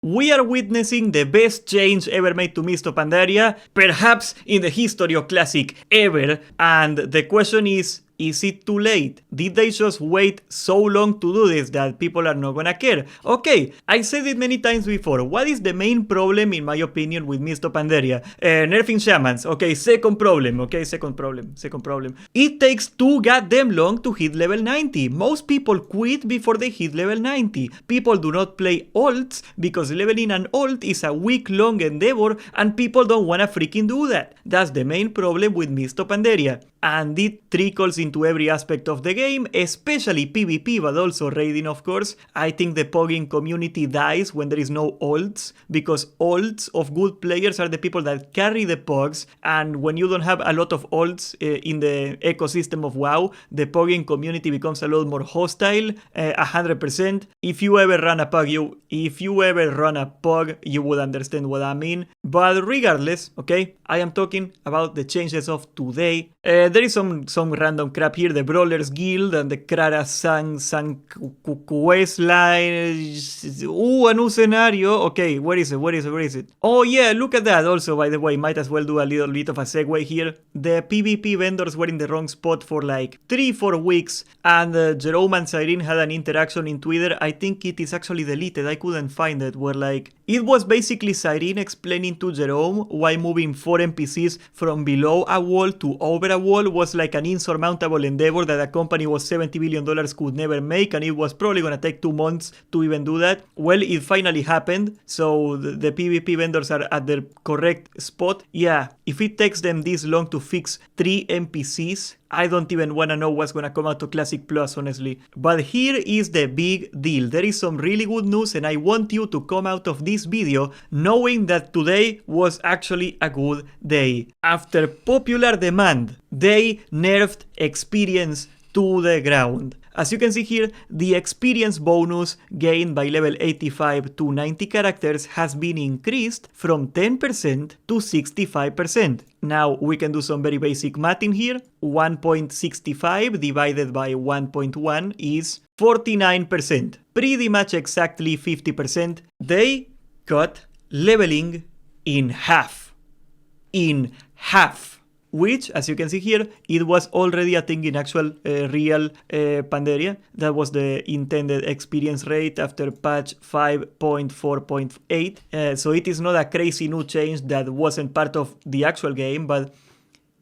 We are witnessing the best change ever made to Mist of Pandaria, perhaps in the history of Classic ever, and the question is it too late? Did they just wait so long to do this that people are not gonna care? Okay, I said it many times before. What is the main problem, in my opinion, with Mist of Pandaria? Nerfing shamans. Okay, second problem. It takes too goddamn long to hit level 90. Most people quit before they hit level 90. People do not play ults because leveling an ult is a week-long endeavor and people don't wanna freaking do that. That's the main problem with Mist of Pandaria. And it trickles into every aspect of the game, especially PvP, but also raiding, of course. I think the pogging community dies when there is no ults, because ults of good players are the people that carry the pogs, and when you don't have a lot of ults in the ecosystem of WoW, the pogging community becomes a lot more hostile, 100%. If you ever run a pog, you would understand what I mean. But regardless, okay, I am talking about the changes of today. There is some random crap here, the Brawlers Guild and the Krara San Quest line. A new scenario. Okay, where is it? Oh yeah, look at that. Also, by the way, might as well do a little bit of a segue here. The PvP vendors were in the wrong spot for like 3-4 weeks, and Jerome and Cyrene had an interaction in Twitter. I think it is actually deleted, I couldn't find it, where like, it was basically Cyrene explaining to Jerome why moving 4 NPCs from below a wall to over a wall was like an insurmountable endeavor that a company with $70 billion could never make, and it was probably gonna take 2 months to even do that. Well, it finally happened, so the PvP vendors are at their correct spot. Yeah, if it takes them this long to fix 3 NPCs, I don't even wanna know what's gonna come out to Classic Plus, honestly. But here is the big deal. There is some really good news, and I want you to come out of this video knowing that today was actually a good day. After popular demand, they nerfed experience to the ground. As you can see here, the experience bonus gained by level 85 to 90 characters has been increased from 10% to 65%. Now we can do some very basic math in here. 1.65 divided by 1.1 is 49%. Pretty much exactly 50%. They cut leveling in half. Which, as you can see here, it was already a thing in actual real Pandaria. That was the intended experience rate after patch 5.4.8. So it is not a crazy new change that wasn't part of the actual game, but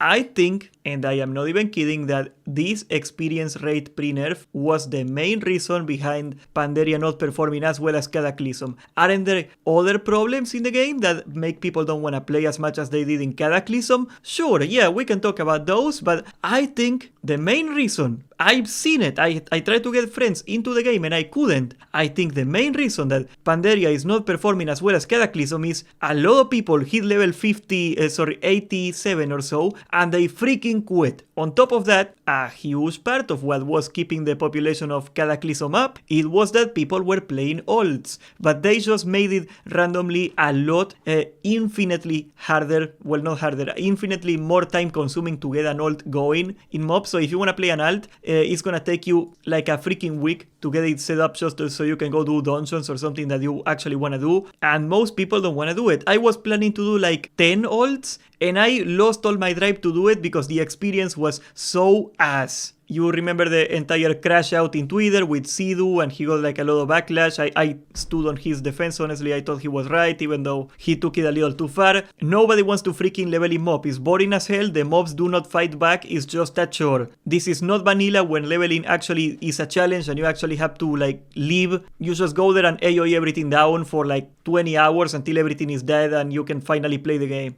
I think, and I am not even kidding, that this experience rate pre-nerf was the main reason behind Pandaria not performing as well as Cataclysm. Aren't there other problems in the game that make people don't want to play as much as they did in Cataclysm? Sure, yeah, we can talk about those, but I think the main reason, I've seen it, I tried to get friends into the game and I couldn't. I think the main reason that Pandaria is not performing as well as Cataclysm is a lot of people hit level 87 or so, and they freaking quit. On top of that, a huge part of what was keeping the population of Cataclysm up, it was that people were playing ults, but they just made it randomly a lot infinitely harder, well not harder, infinitely more time consuming to get an ult going in MoP. So if you want to play an ult, it's gonna take you like a freaking week to get it set up just so you can go do dungeons or something that you actually want to do, and most people don't want to do it. I was planning to do like 10 ults, and I lost all my drive to do it because the experience was so ass. You remember the entire crash out in Twitter with Sidhu, and he got like a lot of backlash. I stood on his defense, honestly. I thought he was right, even though he took it a little too far. Nobody wants to freaking level in MoP. It's boring as hell. The mobs do not fight back. It's just a chore. This is not vanilla when leveling actually is a challenge and you actually have to like live. You just go there and AoE everything down for like 20 hours until everything is dead and you can finally play the game.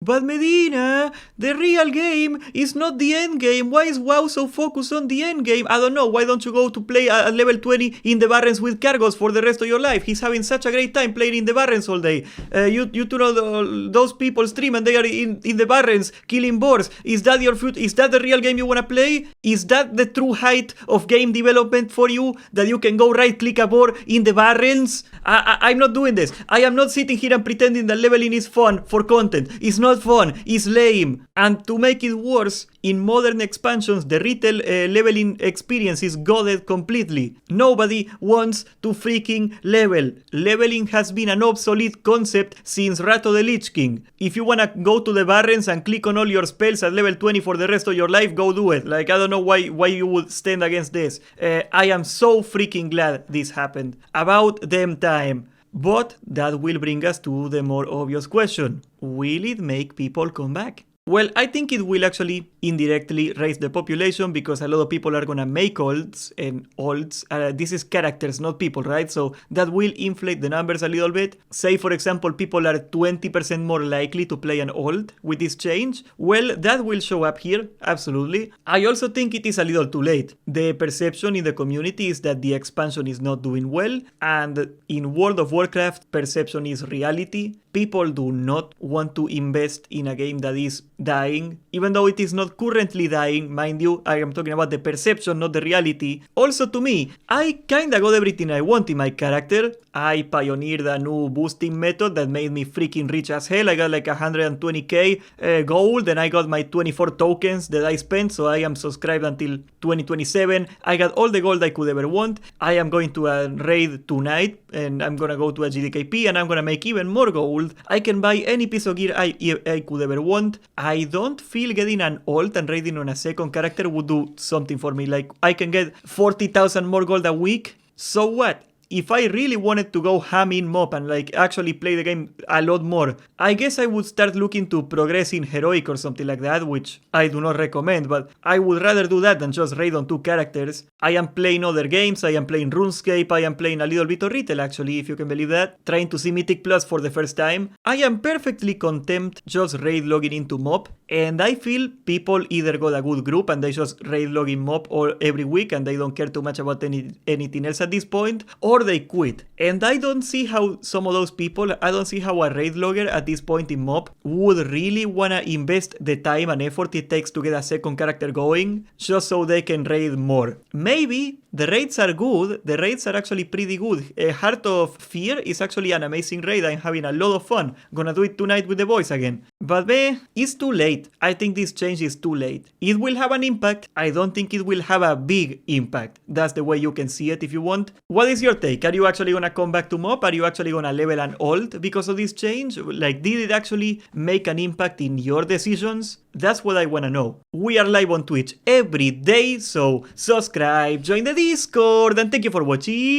But Medina, the real game is not the end game. Why is WoW so focused on the end game? I don't know. Why don't you go to play at level 20 in the Barrens with Cargos for the rest of your life? He's having such a great time playing in the Barrens all day. You two know those people stream and they are in the Barrens killing boars. Is that your future? Is that the real game you want to play? Is that the true height of game development for you? That you can go right click a boar in the Barrens? I'm not doing this. I am not sitting here and pretending that leveling is fun for content. It's not not fun, it's lame. And to make it worse, in modern expansions, the retail leveling experience is godded completely. Nobody wants to freaking level. Leveling has been an obsolete concept since Rato the Lich King. If you wanna go to the Barrens and click on all your spells at level 20 for the rest of your life, go do it. Like, I don't know why you would stand against this. I am so freaking glad this happened. About damn time. But that will bring us to the more obvious question. Will it make people come back? Well, I think it will actually indirectly raise the population because a lot of people are gonna make olds and olds. This is characters, not people, right? So that will inflate the numbers a little bit. Say, for example, people are 20% more likely to play an old with this change. Well, that will show up here, absolutely. I also think it is a little too late. The perception in the community is that the expansion is not doing well, and in World of Warcraft, perception is reality. People do not want to invest in a game that is dying, even though it is not currently dying, mind you. I am talking about the perception, not the reality. Also, to me, I kinda got everything I want in my character. I pioneered a new boosting method that made me freaking rich as hell. I got like 120k gold, and I got my 24 tokens that I spent, so I am subscribed until 2027. I got all the gold I could ever want. I am going to a raid tonight, and I'm gonna go to a GDKP, and I'm gonna make even more gold. I can buy any piece of gear I could ever want. I don't feel getting an ult and raiding on a second character would do something for me. Like, I can get 40,000 more gold a week. So what? If I really wanted to go ham in MoP and like actually play the game a lot more, I guess I would start looking to progress in Heroic or something like that, which I do not recommend, but I would rather do that than just raid on 2 characters. I am playing other games, I am playing RuneScape, I am playing a little bit of retail actually, if you can believe that, trying to see Mythic Plus for the first time. I am perfectly content just raid logging into MoP, and I feel people either got a good group and they just raid log in MoP or every week and they don't care too much about anything else at this point, or they quit. And I don't see how some of those people, I don't see how a raid logger at this point in MoP would really wanna invest the time and effort it takes to get a second character going just so they can raid more. Maybe the raids are good, the raids are actually pretty good. Heart of Fear is actually an amazing raid, I'm having a lot of fun. Gonna do it tonight with the boys again. But it's too late. I think this change is too late. It will have an impact, I don't think it will have a big impact. That's the way you can see it if you want. What is your take? Are you actually gonna come back to MoP? Are you actually gonna level an ult because of this change? Like, did it actually make an impact in your decisions? That's what I wanna know. We are live on Twitch every day, so subscribe, join the Discord, and thank you for watching.